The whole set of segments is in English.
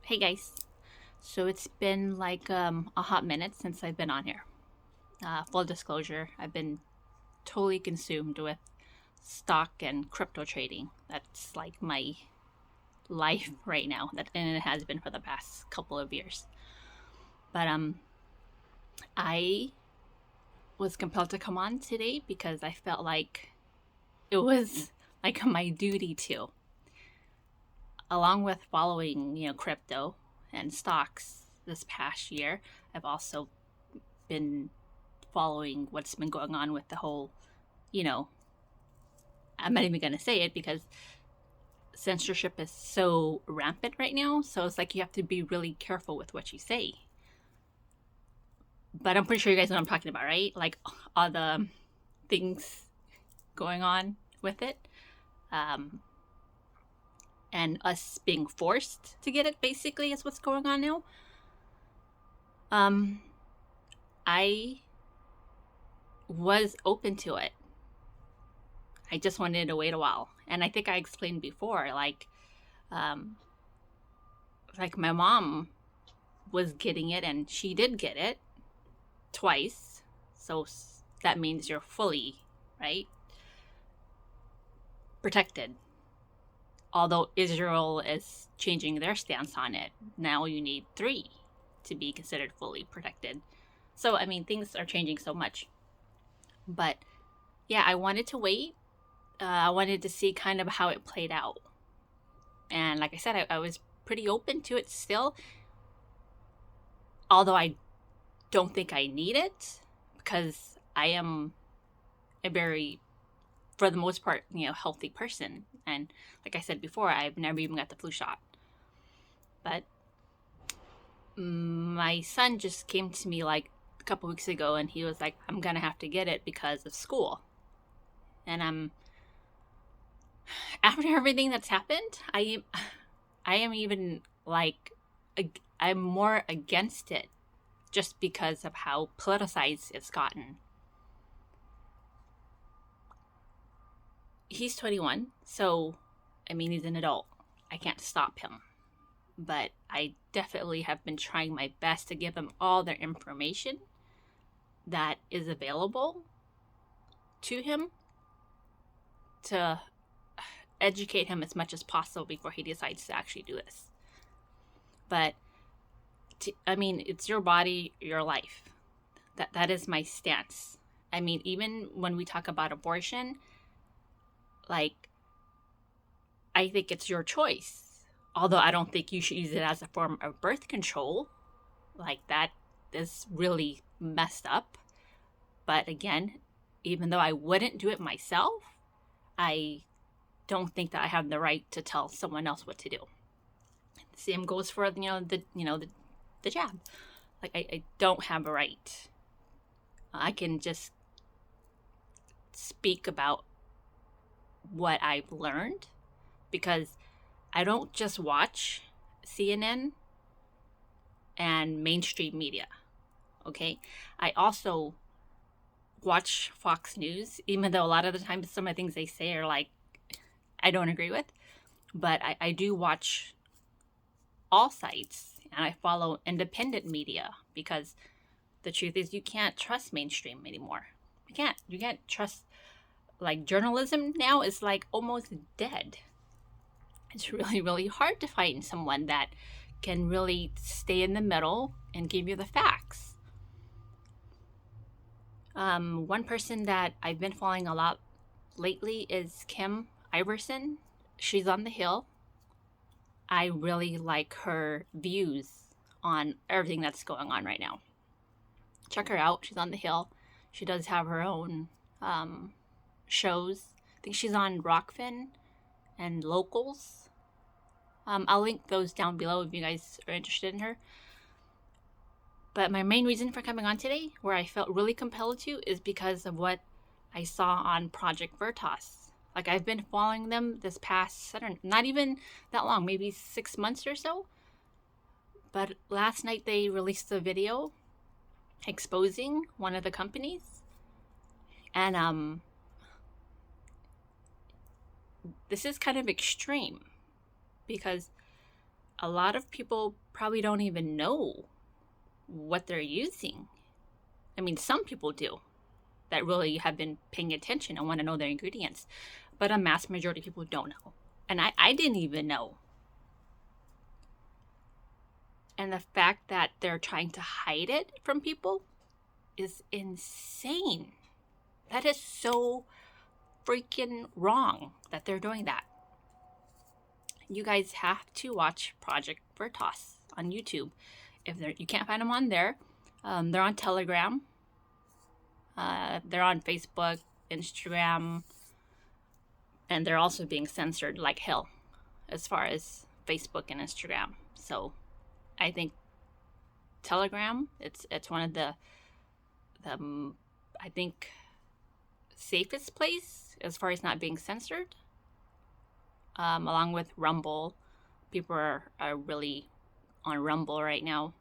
Hey guys. So it's been like a hot minute since I've been on here. Full disclosure, I've been totally consumed with stock and crypto trading. That's like my life right now. And it has been for the past couple of years. But I was compelled to come on today because I felt like it was like my duty to, along with following, crypto and stocks this past year. I've also been following what's been going on with the whole, you know, I'm not even going to say it because censorship is so rampant right now. So it's like you have to be really careful with what you say. But I'm pretty sure you guys know what I'm talking about, right? Like all the things going on with it. Um, and us being forced to get it basically is what's going on now. Um, I was open to it. I just wanted to wait a while. And I think I explained before, um, like my mom was getting it and she did get it twice. So that means you're fully, right, protected. Although Israel is changing their stance on it. Now you need 3 to be considered fully protected. So, I mean, things are changing so much. But yeah, I wanted to wait. I wanted to see kind of how it played out. And like I said, I was pretty open to it still. Although I don't think I need it because I am a very, for the most part, healthy person. And like I said before, I've never even got the flu shot. But my son just came to me like a couple weeks ago and he was like, I'm going to have to get it because of school. And after everything that's happened, I am even like, I'm more against it just because of how politicized it's gotten. He's 21, so I mean, he's an adult. I can't stop him. But I definitely have been trying my best to give him all the information that is available to him to educate him as much as possible before he decides to actually do this. But I mean, it's your body, your life. That is my stance. I mean, even when we talk about abortion, like, I think it's your choice. Although I don't think you should use it as a form of birth control. Like, that is really messed up. But again, even though I wouldn't do it myself, I don't think that I have the right to tell someone else what to do. The same goes for the jab. Like, I don't have a right. I can just speak about what I've learned because I don't just watch CNN and mainstream media. Okay, I also watch Fox News, even though a lot of the times some of the things they say are like I don't agree with. But I do watch all sites and I follow independent media because the truth is you can't trust mainstream anymore. You can't trust, like, journalism now is like almost dead. It's really, really hard to find someone that can really stay in the middle and give you the facts. One person that I've been following a lot lately is Kim Iversen. She's on the Hill. I really like her views on everything that's going on right now. Check her out. She's on the Hill. She does have her own shows. I think she's on Rockfin and Locals. I'll link those down below if you guys are interested in her. But my main reason for coming on today, where I felt really compelled to, is because of what I saw on Project Veritas. Like, I've been following them this past, not even that long, maybe 6 months or so. But last night they released a video exposing one of the companies. And this is kind of extreme because a lot of people probably don't even know what they're using. I mean, some people do that really have been paying attention and want to know their ingredients, but a mass majority of people don't know. And I didn't even know. And the fact that they're trying to hide it from people is insane. That is so freaking wrong that they're doing that. You guys have to watch Project Veritas on YouTube. If you can't find them on there, they're on Telegram. They're on Facebook, Instagram, and they're also being censored like hell as far as Facebook and Instagram. So I think Telegram, it's one of the I think safest place as far as not being censored. Along with Rumble, people are really on Rumble right now,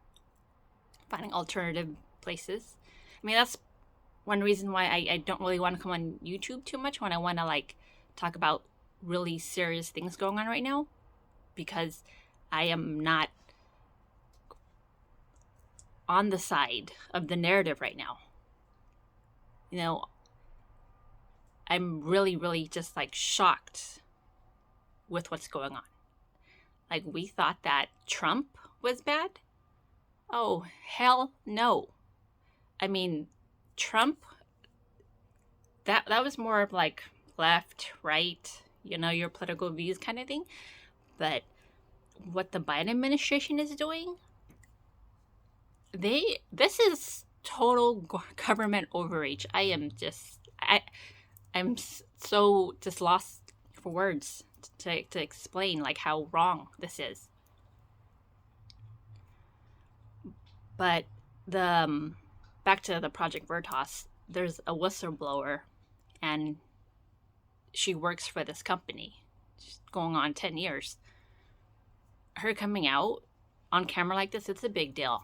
finding alternative places. I mean, that's one reason why I don't really want to come on YouTube too much when I want to like talk about really serious things going on right now, because I am not on the side of the narrative right now. You know, I'm really, really just like shocked with what's going on. Like, we thought that Trump was bad? Oh, hell no. I mean, Trump, that was more of like left, right, you know, your political views kind of thing. But what the Biden administration is doing, this is total government overreach. I'm so just lost for words to explain like how wrong this is. But the back to the Project Veritas, there's a whistleblower, and she works for this company. She's going on 10 years. Her coming out on camera like this, it's a big deal,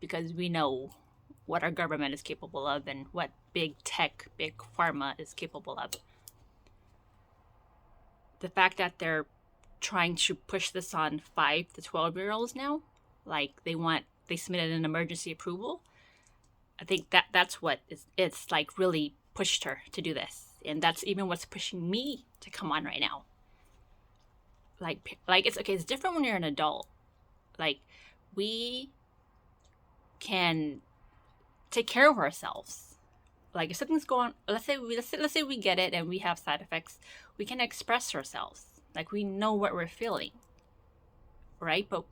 because we know what our government is capable of and what big tech, big pharma is capable of. The fact that they're trying to push this on 5 to 12-year-olds now, like they submitted an emergency approval. I think that's what it's like really pushed her to do this. And that's even what's pushing me to come on right now. Like it's okay, it's different when you're an adult. Like, we can take care of ourselves. Like, if something's going, let's say we get it and we have side effects, we can express ourselves. Like, we know what we're feeling, right? But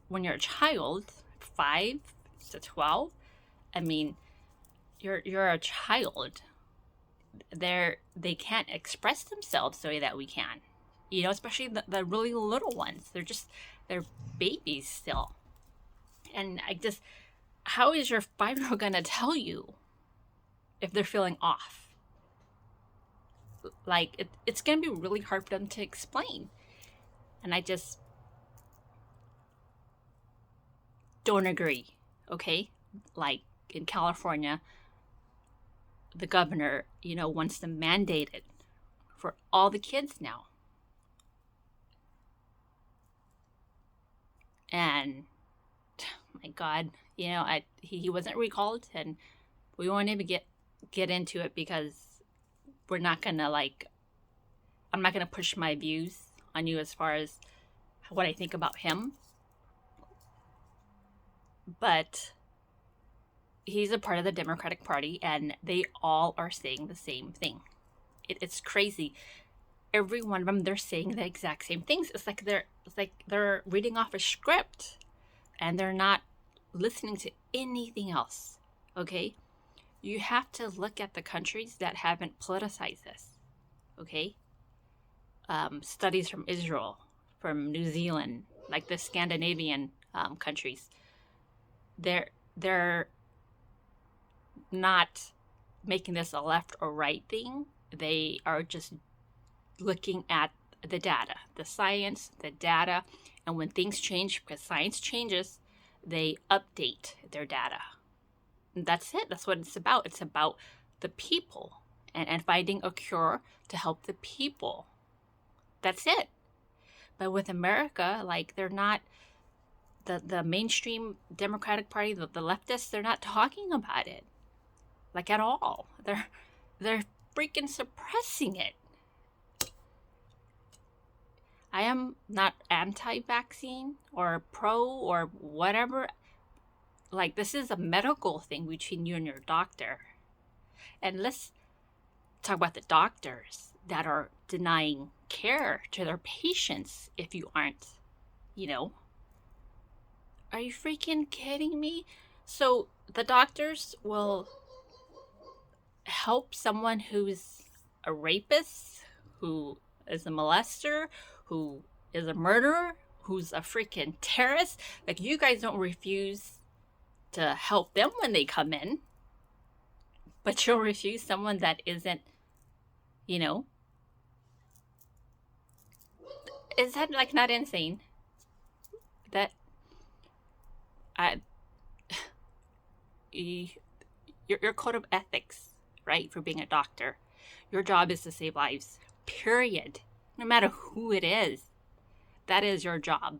when you're a child, 5 to 12, I mean, you're a child. They can't express themselves the way that we can. You know, especially the really little ones. They're babies still. And how is your 5-year-old gonna tell you if they're feeling off? Like, it's gonna be really hard for them to explain. And I just don't agree, okay? Like, in California, the governor, you know, wants to mandate it for all the kids now. And my God, you know, he wasn't recalled, and we won't even get into it, because we're not gonna I'm not gonna push my views on you as far as what I think about him. But he's a part of the Democratic Party, and they all are saying the same thing. It's crazy. Every one of them, they're saying the exact same things. It's like they're reading off a script, and they're not listening to anything else. Okay, you have to look at the countries that haven't politicized this. Okay, studies from Israel, from New Zealand, like the Scandinavian countries. They're not making this a left or right thing. They are just looking at the data, the science, the data, and when things change, because science changes, they update their data. And that's it. That's what it's about. It's about the people and finding a cure to help the people. That's it. But with America, like, they're not, the mainstream Democratic Party, the leftists, they're not talking about it, like, at all. They're freaking suppressing it. I am not anti-vaccine or pro or whatever. Like, this is a medical thing between you and your doctor. And let's talk about the doctors that are denying care to their patients if you aren't, you know. Are you freaking kidding me? So the doctors will help someone who's a rapist, who is a molester, who is a murderer, who's a freaking terrorist. Like, you guys don't refuse to help them when they come in, but you'll refuse someone that isn't, you know. Is that, like, not insane? That I your code of ethics, right, for being a doctor, your job is to save lives, period. No matter who it is, that is your job.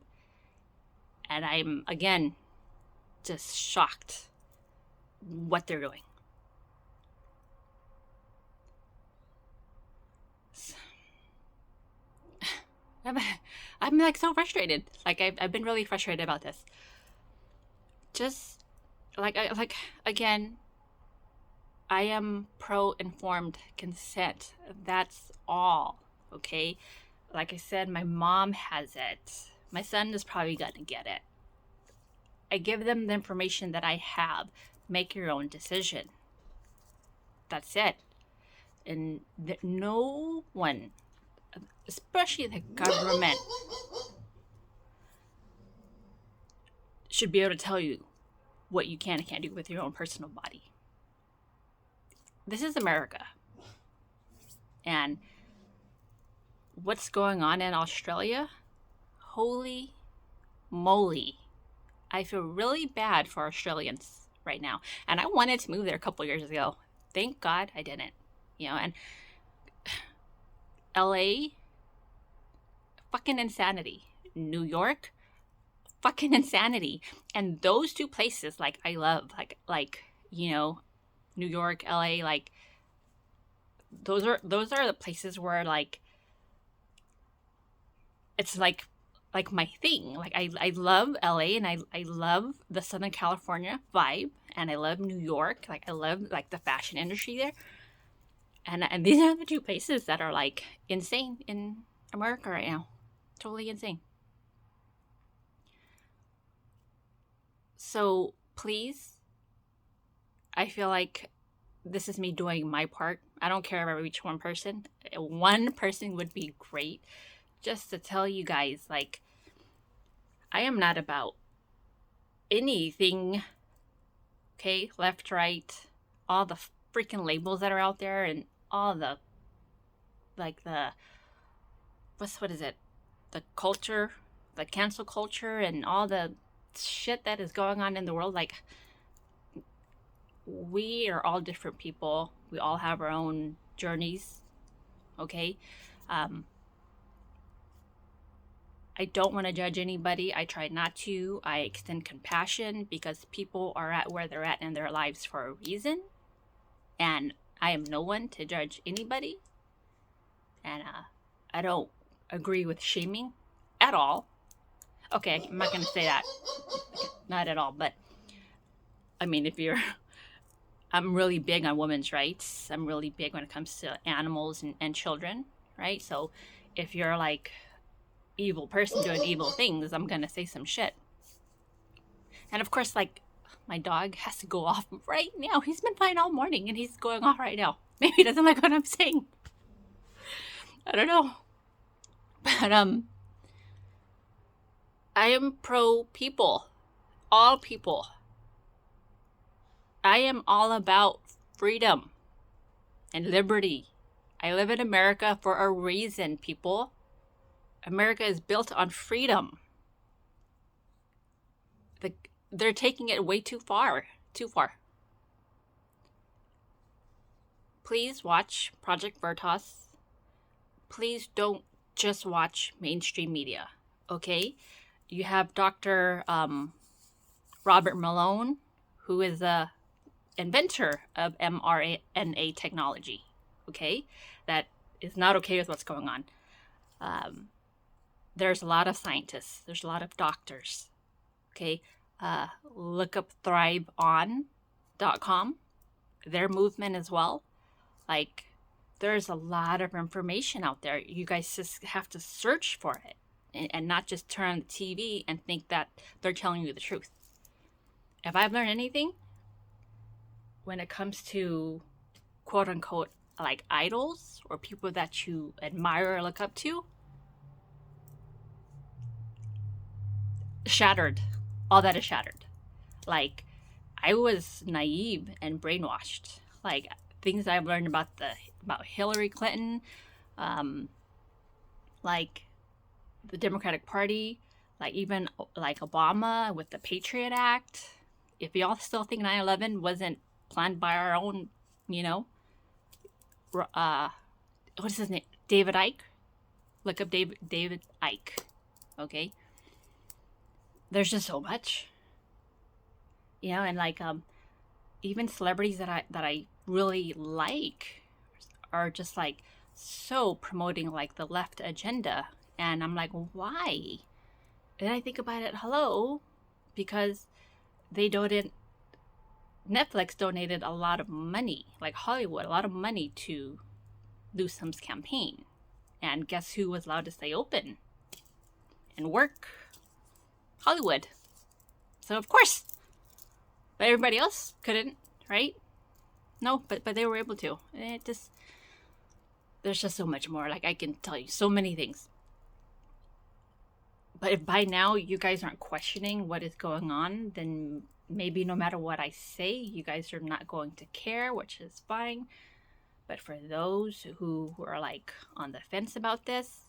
And I'm, again, just shocked what they're doing. I'm like so frustrated. Like, I've been really frustrated about this. Just like, again, I am pro informed consent. That's all. Okay. Like I said, my mom has it. My son is probably gonna get it. I give them the information that I have. Make your own decision. That's it. And no one, especially the government, should be able to tell you what you can and can't do with your own personal body. This is America. And what's going on in Australia? Holy moly. I feel really bad for Australians right now. And I wanted to move there a couple years ago. Thank God I didn't. You know, and LA, fucking insanity. New York, fucking insanity. And those two places, like, I love, like, you know, New York, LA, like, those are the places where, like, it's like my thing. Like, I love LA, and I love the Southern California vibe, and I love New York. Like, I love, like, the fashion industry there. And these are the two places that are, like, insane in America right now. Totally insane. So please, I feel like this is me doing my part. I don't care if I reach one person. One person would be great. Just to tell you guys, like, I am not about anything, okay, left, right, all the freaking labels that are out there, and all the, like, the, what is it, the culture, the cancel culture, and all the shit that is going on in the world. Like, we are all different people. We all have our own journeys, okay? I don't want to judge anybody. I try not to. I extend compassion because people are at where they're at in their lives for a reason. And I am no one to judge anybody. And I don't agree with shaming at all. Okay, I'm not going to say that. Not at all. But, I mean, I'm really big on women's rights. I'm really big when it comes to animals and children, right? So if you're, like, evil person doing evil things, I'm gonna say some shit. And of course, like, my dog has to go off right now. He's been fine all morning and he's going off right now. Maybe he doesn't like what I'm saying. I don't know. But I am pro people. All people. I am all about freedom and liberty. I live in America for a reason, people. America is built on freedom. They're taking it way too far. Too far. Please watch Project Veritas. Please don't just watch mainstream media, okay? You have Dr. Robert Malone, who is a inventor of mRNA technology, okay? That is not okay with what's going on. There's a lot of scientists. There's a lot of doctors, okay? Look up thriveon.com, their movement as well. Like, there's a lot of information out there. You guys just have to search for it and not just turn on the TV and think that they're telling you the truth. If I've learned anything when it comes to quote unquote like idols or people that you admire or look up to, shattered. All that is shattered. Like, I was naive and brainwashed. Like, things I've learned about Hillary Clinton, like the Democratic Party, like even like Obama with the Patriot Act. If y'all still think 9/11 wasn't planned by our own, what is his name? David Icke. Look up David Icke. Okay. There's just so much, and like even celebrities that I really like are just like so promoting like the left agenda, and I'm like, why? And I think about it, because Netflix donated a lot of money, like Hollywood, a lot of money to Newsom's campaign, and guess who was allowed to stay open and work? Hollywood. So of course, but everybody else couldn't, right? No, but they were able to. There's just so much more. Like, I can tell you so many things. But if by now you guys aren't questioning what is going on, then maybe no matter what I say, you guys are not going to care, which is fine. But for those who are like on the fence about this,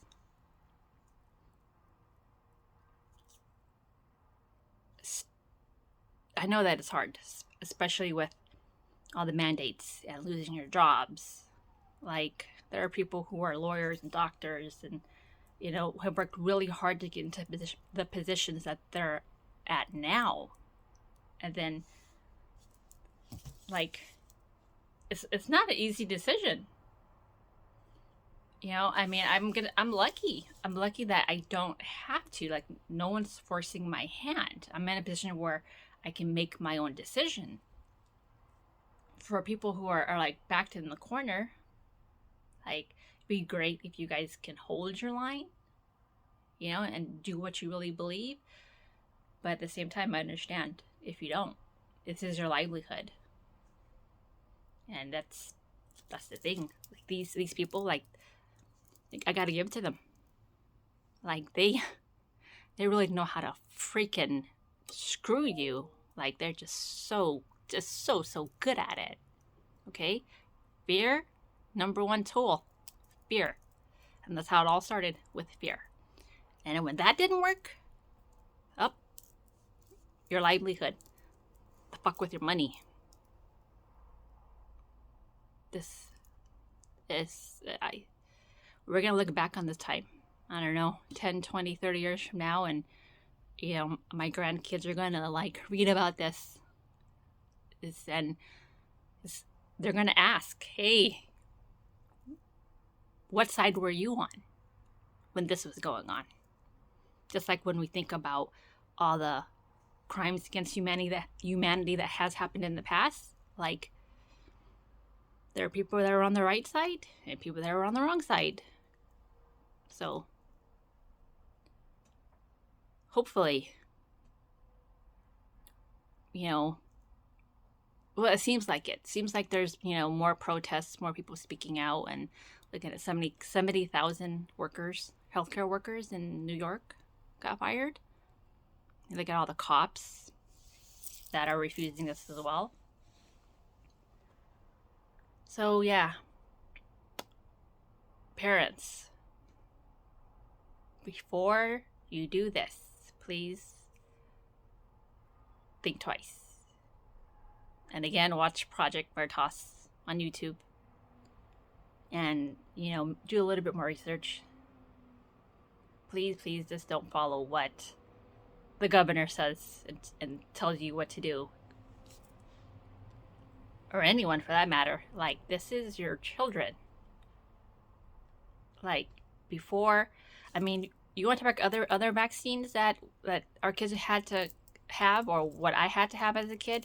I know that it's hard, especially with all the mandates and losing your jobs. Like, there are people who are lawyers and doctors and, have worked really hard to get into the positions that they're at now. And then, like, it's not an easy decision. I mean, I'm lucky. I'm lucky that I don't have to. Like, no one's forcing my hand. I'm in a position where I can make my own decision. For people who are like backed in the corner, like, it'd be great if you guys can hold your line, and do what you really believe. But at the same time, I understand if you don't. This is your livelihood, and that's the thing. Like, these people, like I gotta give it to them. Like, they really know how to freaking screw you. Like, they're just so good at it. Okay? Fear, number one tool. Fear. And that's how it all started, with fear. And when that didn't work, your livelihood. The fuck with your money. This is, we're going to look back on this time, I don't know, 10, 20, 30 years from now, and, my grandkids are going to, like, read about this. And they're going to ask, hey, what side were you on when this was going on? Just like when we think about all the crimes against humanity that has happened in the past, like, there are people that are on the right side and people that are on the wrong side. So, hopefully, well, it seems like it. Seems like there's, more protests, more people speaking out, and looking at 70,000 workers, healthcare workers in New York got fired. You look at all the cops that are refusing this as well. So, yeah. Parents, before you do this, please think twice. And again, watch Project Veritas on YouTube. And, do a little bit more research. please, please just don't follow what the governor says and tells you what to do. Or anyone for that matter. Like, this is your children. Like, before, I mean, you want to talk about other vaccines that our kids had to have, or what I had to have as a kid?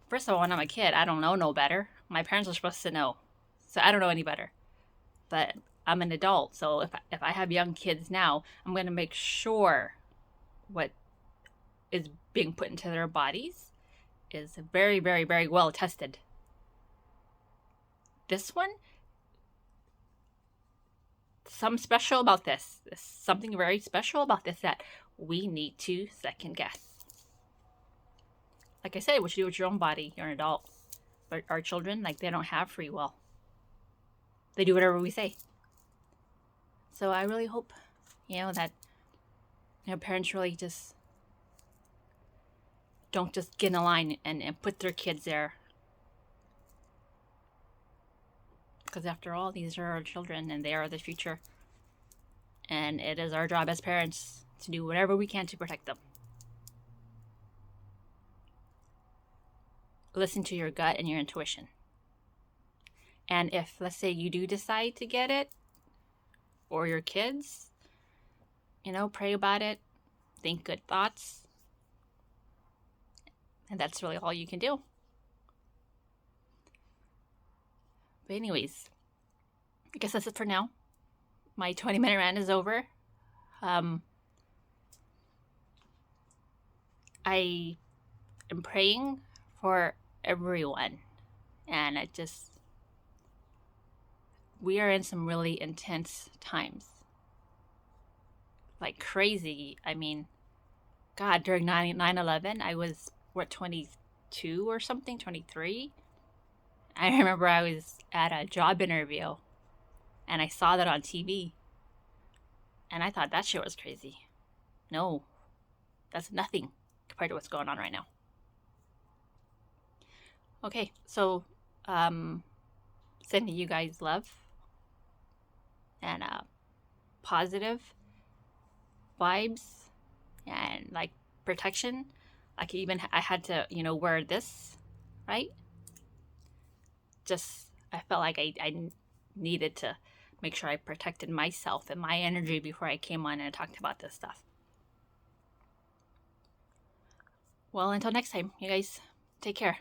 First of all, when I'm a kid, I don't know no better. My parents are supposed to know, so I don't know any better. But I'm an adult, so if I have young kids now, I'm going to make sure what is being put into their bodies is very, very, very well tested. This one, something special about this. There's something very special about this that we need to second guess. Like I said, what you do with your own body, you're an adult. But our children, like, they don't have free will. They do whatever we say. So I really hope, that parents really just don't just get in a line and put their kids there. Because after all, these are our children and they are the future. And it is our job as parents to do whatever we can to protect them. Listen to your gut and your intuition. And if, let's say, you do decide to get it, or your kids, pray about it, think good thoughts. And that's really all you can do. But anyways, I guess that's it for now. My 20-minute rant is over. I am praying for everyone. And we are in some really intense times. Like crazy. I mean, God, during 9/11, I was, 22 or something, 23? I remember I was at a job interview and I saw that on TV. And I thought that shit was crazy. No, that's nothing compared to what's going on right now. Okay, so sending you guys love and positive vibes and like protection. Like I had to, wear this, right? I felt like I needed to make sure I protected myself and my energy before I came on and talked about this stuff. Well, until next time, you guys, take care.